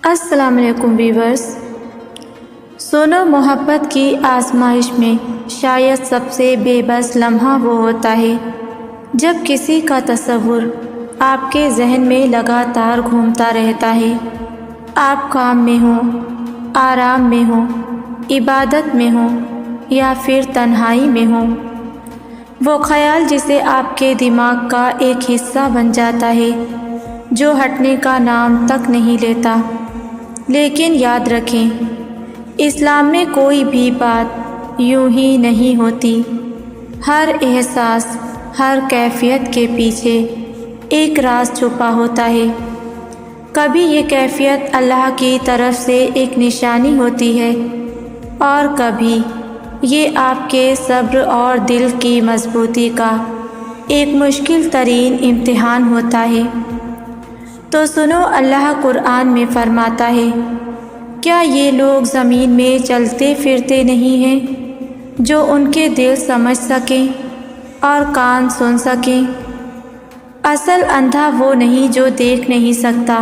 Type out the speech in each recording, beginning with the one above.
السلام علیکم ویورز۔ سونو محبت کی آزمائش میں شاید سب سے بے بس لمحہ وہ ہوتا ہے جب کسی کا تصور آپ کے ذہن میں لگاتار گھومتا رہتا ہے۔ آپ کام میں ہوں، آرام میں ہوں، عبادت میں ہوں یا پھر تنہائی میں ہوں، وہ خیال جسے آپ کے دماغ کا ایک حصہ بن جاتا ہے جو ہٹنے کا نام تک نہیں لیتا۔ لیکن یاد رکھیں، اسلام میں کوئی بھی بات یوں ہی نہیں ہوتی۔ ہر احساس، ہر کیفیت کے پیچھے ایک راز چھپا ہوتا ہے۔ کبھی یہ کیفیت اللہ کی طرف سے ایک نشانی ہوتی ہے اور کبھی یہ آپ کے صبر اور دل کی مضبوطی کا ایک مشکل ترین امتحان ہوتا ہے۔ تو سنو، اللہ قرآن میں فرماتا ہے، کیا یہ لوگ زمین میں چلتے پھرتے نہیں ہیں جو ان کے دل سمجھ سکیں اور کان سن سکیں؟ اصل اندھا وہ نہیں جو دیکھ نہیں سکتا،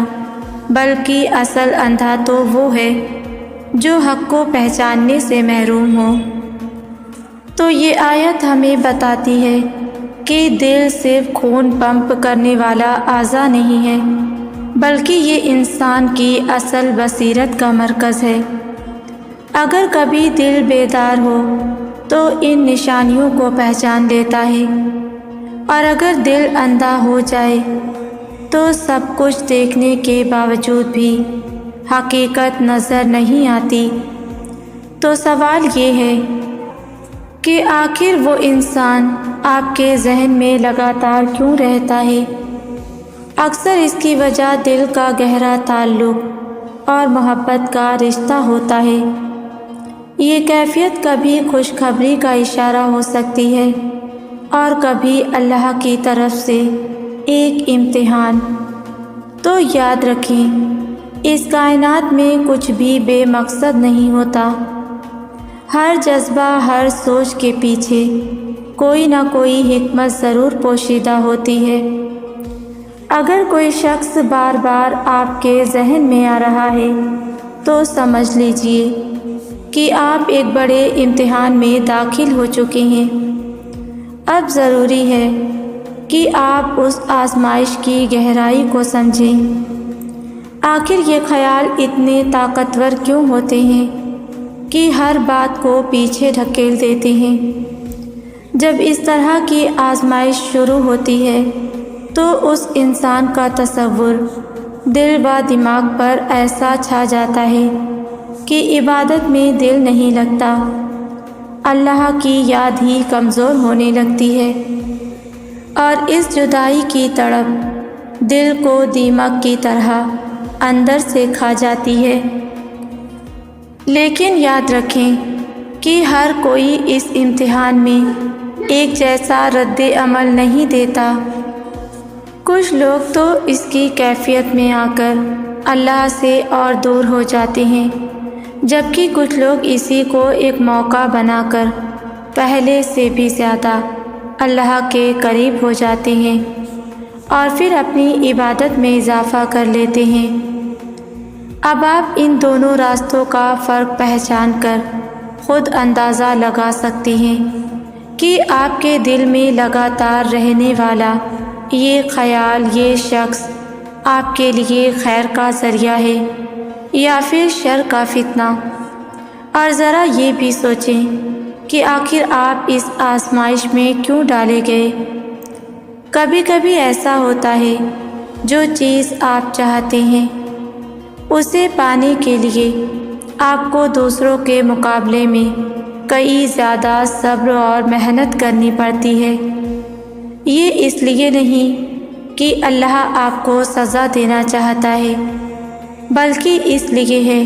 بلکہ اصل اندھا تو وہ ہے جو حق کو پہچاننے سے محروم ہو۔ تو یہ آیت ہمیں بتاتی ہے کہ دل صرف خون پمپ کرنے والا اعضا نہیں ہے، بلکہ یہ انسان کی اصل بصیرت کا مرکز ہے۔ اگر کبھی دل بیدار ہو تو ان نشانیوں کو پہچان لیتا ہے، اور اگر دل اندھا ہو جائے تو سب کچھ دیکھنے کے باوجود بھی حقیقت نظر نہیں آتی۔ تو سوال یہ ہے کہ آخر وہ انسان آپ کے ذہن میں لگاتار کیوں رہتا ہے؟ اکثر اس کی وجہ دل کا گہرا تعلق اور محبت کا رشتہ ہوتا ہے۔ یہ کیفیت کبھی خوشخبری کا اشارہ ہو سکتی ہے اور کبھی اللہ کی طرف سے ایک امتحان۔ تو یاد رکھیں، اس کائنات میں کچھ بھی بے مقصد نہیں ہوتا۔ ہر جذبہ، ہر سوچ کے پیچھے کوئی نہ کوئی حکمت ضرور پوشیدہ ہوتی ہے۔ اگر کوئی شخص بار بار آپ کے ذہن میں آ رہا ہے تو سمجھ لیجئے کہ آپ ایک بڑے امتحان میں داخل ہو چکے ہیں۔ اب ضروری ہے کہ آپ اس آزمائش کی گہرائی کو سمجھیں۔ آخر یہ خیال اتنے طاقتور کیوں ہوتے ہیں کہ ہر بات کو پیچھے دھکیل دیتے ہیں؟ جب اس طرح کی آزمائش شروع ہوتی ہے تو اس انسان کا تصور دل و دماغ پر ایسا چھا جاتا ہے کہ عبادت میں دل نہیں لگتا، اللہ کی یاد ہی کمزور ہونے لگتی ہے، اور اس جدائی کی تڑپ دل کو دیمک کی طرح اندر سے کھا جاتی ہے۔ لیکن یاد رکھیں کہ ہر کوئی اس امتحان میں ایک جیسا رد عمل نہیں دیتا۔ کچھ لوگ تو اس کی کیفیت میں آ کر اللہ سے اور دور ہو جاتے ہیں، جبکہ کچھ لوگ اسی کو ایک موقع بنا کر پہلے سے بھی زیادہ اللہ کے قریب ہو جاتے ہیں اور پھر اپنی عبادت میں اضافہ کر لیتے ہیں۔ اب آپ ان دونوں راستوں کا فرق پہچان کر خود اندازہ لگا سکتے ہیں کہ آپ کے دل میں لگاتار رہنے والا یہ خیال، یہ شخص آپ کے لیے خیر کا ذریعہ ہے یا پھر شر کا فتنہ۔ اور ذرا یہ بھی سوچیں کہ آخر آپ اس آزمائش میں کیوں ڈالے گئے؟ کبھی کبھی ایسا ہوتا ہے، جو چیز آپ چاہتے ہیں اسے پانے کے لیے آپ کو دوسروں کے مقابلے میں کئی زیادہ صبر اور محنت کرنی پڑتی ہے۔ یہ اس لیے نہیں کہ اللہ آپ کو سزا دینا چاہتا ہے، بلکہ اس لیے ہے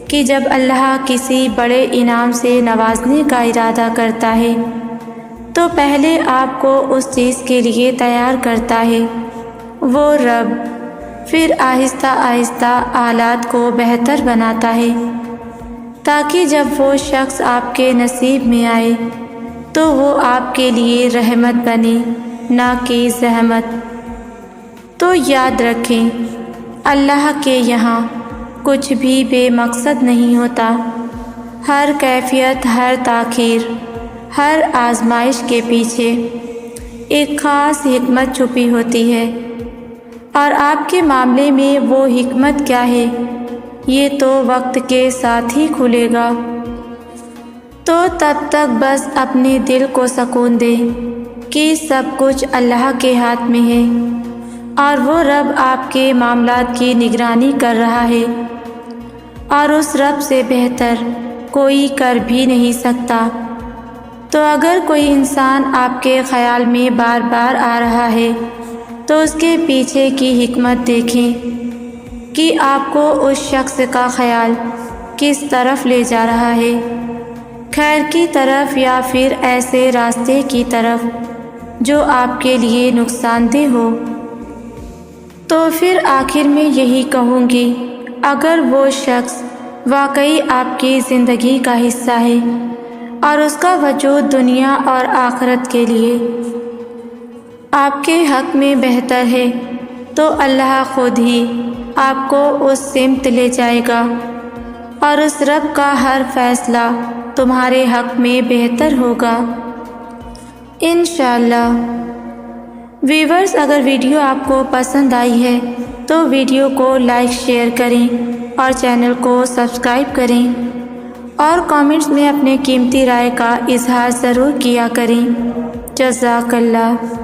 کہ جب اللہ کسی بڑے انعام سے نوازنے کا ارادہ کرتا ہے تو پہلے آپ کو اس چیز کے لیے تیار کرتا ہے وہ رب، پھر آہستہ آہستہ حالات کو بہتر بناتا ہے، تاکہ جب وہ شخص آپ کے نصیب میں آئے تو وہ آپ کے لیے رحمت بنے، نہ کہ زحمت۔ تو یاد رکھیں، اللہ کے یہاں کچھ بھی بے مقصد نہیں ہوتا۔ ہر کیفیت، ہر تاخیر، ہر آزمائش کے پیچھے ایک خاص حکمت چھپی ہوتی ہے، اور آپ کے معاملے میں وہ حکمت کیا ہے یہ تو وقت کے ساتھ ہی کھلے گا۔ تو تب تک بس اپنے دل کو سکون دیں کہ سب کچھ اللہ کے ہاتھ میں ہے، اور وہ رب آپ کے معاملات کی نگرانی کر رہا ہے، اور اس رب سے بہتر کوئی کر بھی نہیں سکتا۔ تو اگر کوئی انسان آپ کے خیال میں بار بار آ رہا ہے تو اس کے پیچھے کی حکمت دیکھیں کہ آپ کو اس شخص کا خیال کس طرف لے جا رہا ہے، خیر کی طرف یا پھر ایسے راستے کی طرف جو آپ کے لیے نقصان دہ ہو۔ تو پھر آخر میں یہی کہوں گی، اگر وہ شخص واقعی آپ کی زندگی کا حصہ ہے اور اس کا وجود دنیا اور آخرت کے لیے آپ کے حق میں بہتر ہے، تو اللہ خود ہی آپ کو اس سمت لے جائے گا، اور اس رب کا ہر فیصلہ تمہارے حق میں بہتر ہوگا انشاءاللہ۔ ویورز، اگر ویڈیو آپ کو پسند آئی ہے تو ویڈیو کو لائک شیئر کریں اور چینل کو سبسکرائب کریں، اور کامنٹس میں اپنے قیمتی رائے کا اظہار ضرور کیا کریں۔ جزاک اللہ۔